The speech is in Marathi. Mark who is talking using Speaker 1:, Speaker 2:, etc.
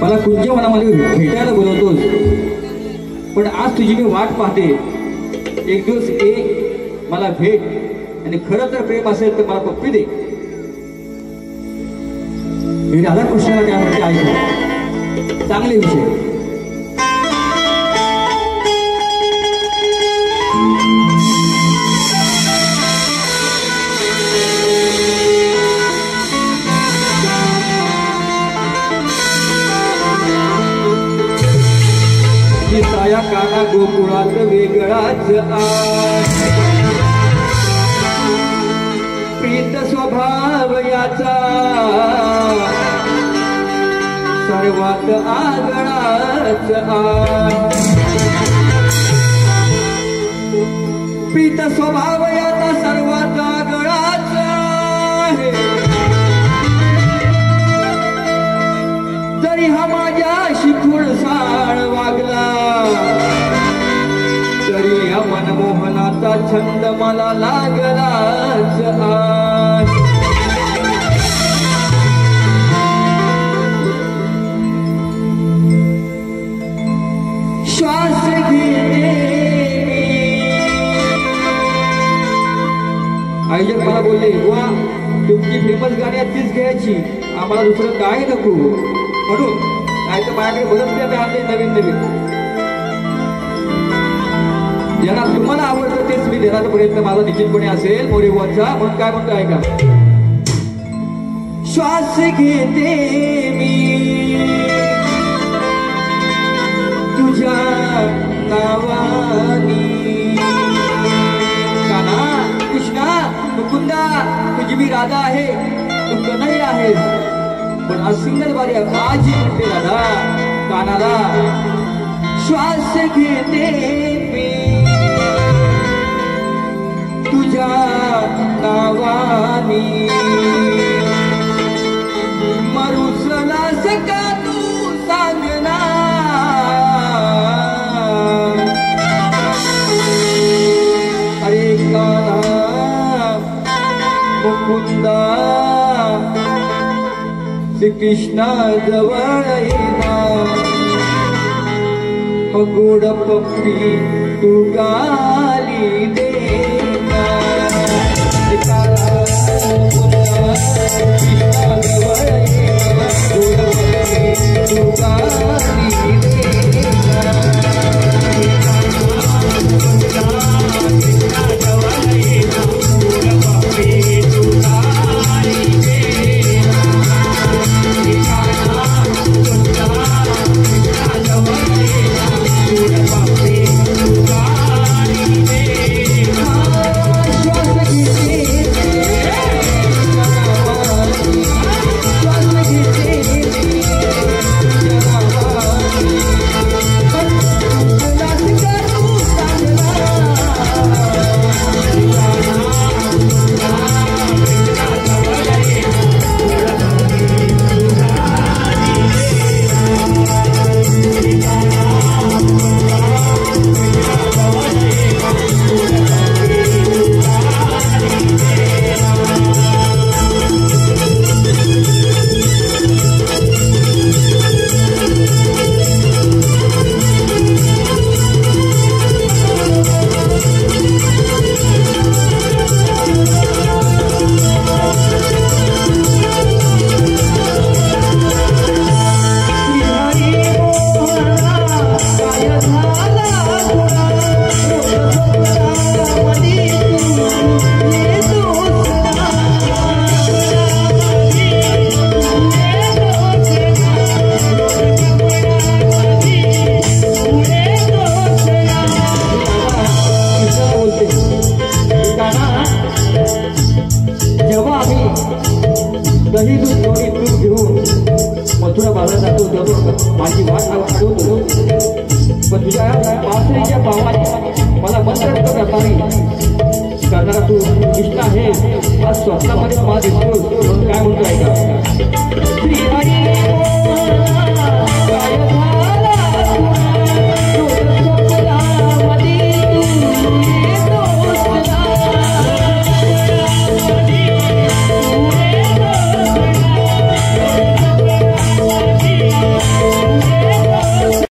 Speaker 1: मला कुंजवनामध्ये भेटायला बोलवतोस, पण आज तुझी मी वाट पाहते. एक दिवस ये, मला भेट, आणि खरं तर प्रेम असेल तर मला पप्पी दे. हे राधाकृष्णाला काय म्हणते ऐकू. चांगले विषय. साया काना गोकुळात वेगळाच प्रीत स्वभाव याचा सर्वात आगळाच प्रीत स्वभाव याचा सर्वात आगळाच जरी हा माझ्याशी खुळसाळ वागला तरी हा मनमोहनाचा छंद मला लागलाच श्वास घेते आई जर मला बोलले वा तुमची फेमस गाणी तीच घ्यायची, आम्हाला दुसरं काय नको, म्हणून काय तर माझ्याकडे बरंच आणले नवीन नवीन. ज्यांना तुम्हाला आवडतं तेच मी देण्याचा प्रयत्न माझा निश्चितपणे असेल मोरेवाचा. म्हणून काय म्हणतो ऐका. श्वास घेते मी तुझ्या नावानी, काना कृष्णा मुकुंदा तुझी मी राधा आहे, तू कन्हैया आहेस, पण आज सिंगल बारी आज म्हणते राधा कानाला. श्वास घेते मी तुझ्या नावानी, मरुसलास का तू सांगना, अरे काना मुकुंदा श्री कृष्णा जवळ येना, गोड पप्पी तू गाली देना, कृष्णा जवळ येना, गोड पप्पी तू गाली देना. दही दूध थोडी तूप घेऊन मथुरा बाजारात जातो जातो माझी वाट आठवतो, पण तुझ्या पासरीच्या भावाने मला मंत्र करणारा तू कृष्ण आहे. आज स्वप्नामध्ये मला दिसतो, काय म्हणतो ऐका.